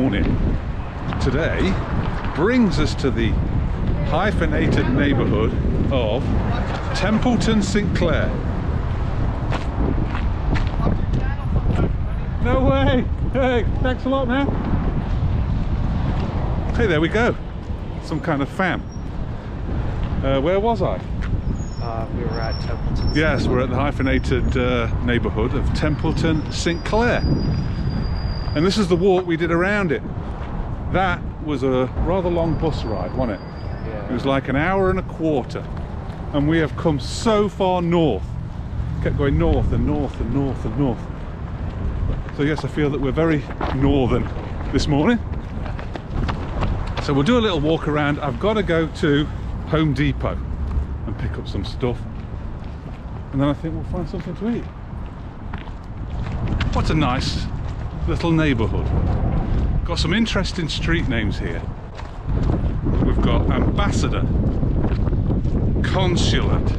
morning today brings us to the hyphenated neighbourhood of Templeton-Sinclair. No way! Hey, thanks a lot, man. Hey, there we go. Some kind of fan. Where was I? We were at Templeton-Sinclair. Yes, we're at the hyphenated neighbourhood of Templeton-Sinclair. And this is the walk we did around it. That was a rather long bus ride, wasn't it? Yeah. It was like an hour and a quarter. And we have come so far north. Kept going north and north and north and north. So yes, I feel that we're very northern this morning. So we'll do a little walk around. I've got to go to Home Depot and pick up some stuff, and then I think we'll find something to eat. What a nice little neighbourhood. Got some interesting street names here. We've got Ambassador, Consulate,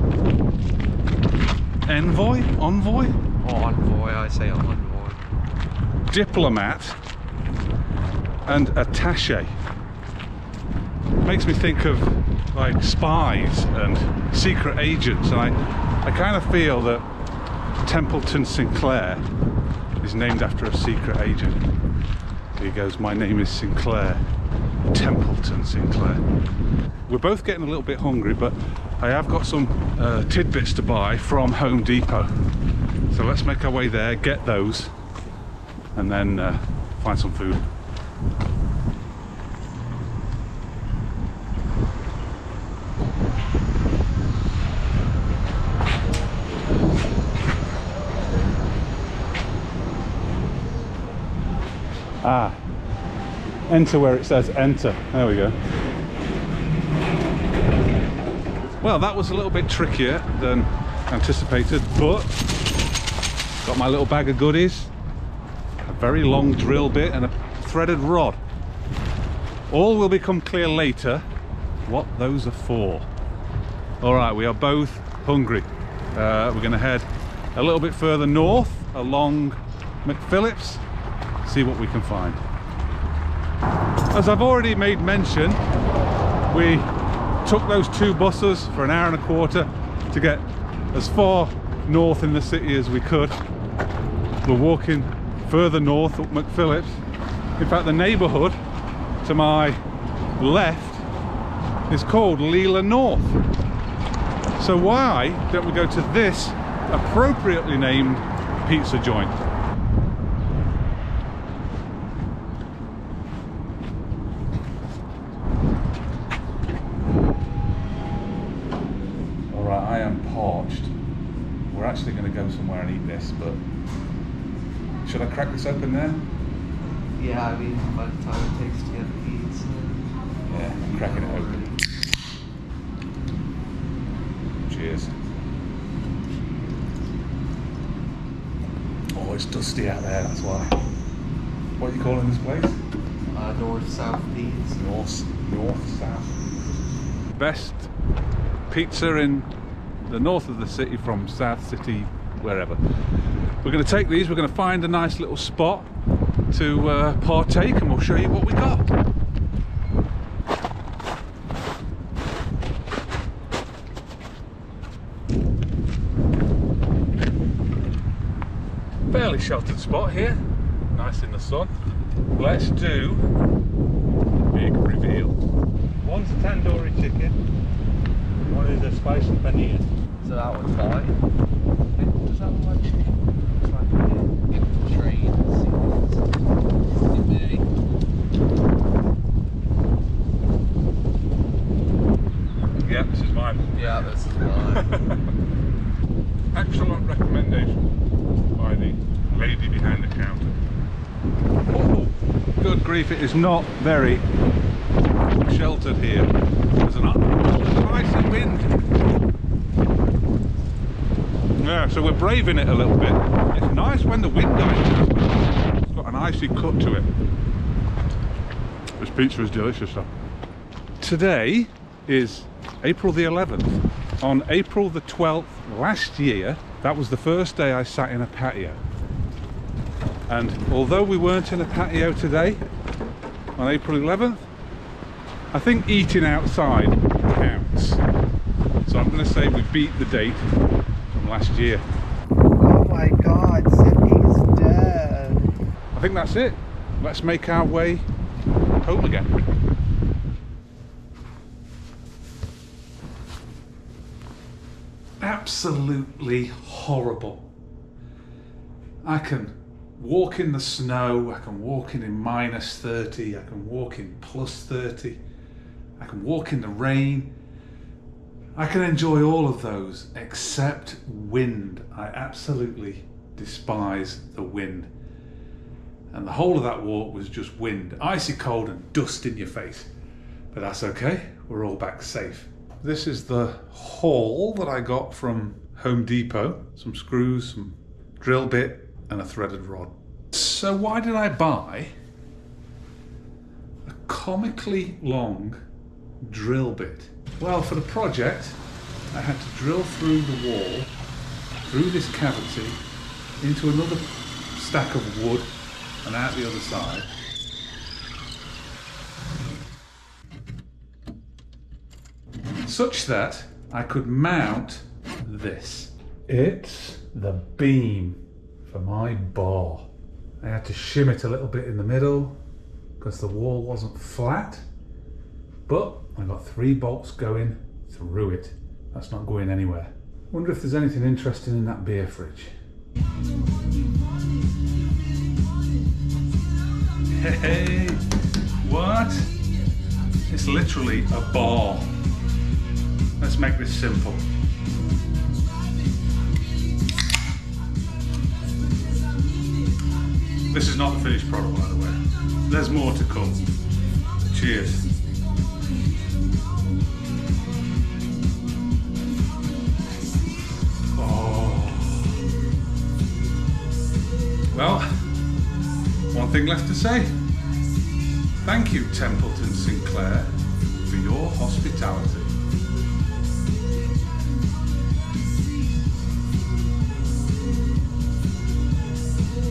Envoy, Envoy? Oh, Envoy, I say Envoy. Diplomat and Attaché. Makes me think of like spies and secret agents, and I kind of feel that Templeton-Sinclair is named after a secret agent. Here goes, my name is Sinclair, Templeton-Sinclair. We're both getting a little bit hungry, but I have got some tidbits to buy from Home Depot. So let's make our way there, get those, and then find some food. Ah, enter where it says enter. There we go. Well, that was a little bit trickier than anticipated, but got my little bag of goodies, a very long drill bit and a threaded rod. All will become clear later what those are for. All right, we are both hungry. We're going to head a little bit further north along McPhillips, see what we can find. As I've already made mention, we took those two buses for an hour and a quarter to get as far north in the city as we could. We're walking further north up McPhillips. In fact, the neighbourhood to my left is called Leela North. So why don't we go to this appropriately named pizza joint? Alright, I am parched. We're actually going to go somewhere and eat this, but should I crack this open there? Yeah, I mean, by the time it takes to get the pizza. Yeah, I'm cracking it open. Cheers. Oh, it's dusty out there, that's why. What are you calling this place? North-South Pizza. North-South. Best pizza in the north of the city from South City, wherever. We're going to take these, we're going to find a nice little spot to partake, and we'll show you what we got. Fairly sheltered spot here, nice in the sun. Let's do the big reveal. One's a tandoori chicken, one is a spicy paneer. So that one's fine. Does that look like chicken? Looks like it. Get the train and see what it may. Yeah, this is mine. Yeah, this is mine. Excellent recommendation by the lady behind the counter. Oh, good grief, it is not very sheltered here. There's an icy wind. Yeah, so we're braving it a little bit. It's nice when the wind dies down. It's got an icy cut to it. This pizza is delicious though. Today is April the 11th. On April the 12th last year, that was the first day I sat in a patio. And although we weren't in a patio today, on April 11th. I think eating outside counts. So I'm going to say we beat the date from last year. Oh my god, Zippy's dead. I think that's it. Let's make our way home again. Absolutely horrible. I can walk in the snow, I can walk in minus 30, I can walk in plus 30, I can walk in the rain. I can enjoy all of those except wind. I absolutely despise the wind. And the whole of that walk was just wind, icy cold and dust in your face. But that's okay, we're all back safe. This is the haul that I got from Home Depot. Some screws, some drill bit and a threaded rod. So why did I buy a comically long drill bit? Well, for the project, I had to drill through the wall, through this cavity, into another stack of wood and out the other side. Such that I could mount this. It's the beam for my bar. I had to shim it a little bit in the middle because the wall wasn't flat, but I got 3 bolts going through it. That's not going anywhere. Wonder if there's anything interesting in that beer fridge. Hey, what? It's literally a bar. Let's make this simple. This is not the finished product, by the way. There's more to come. Cheers. Oh. Well, one thing left to say. Thank you, Templeton-Sinclair, for your hospitality.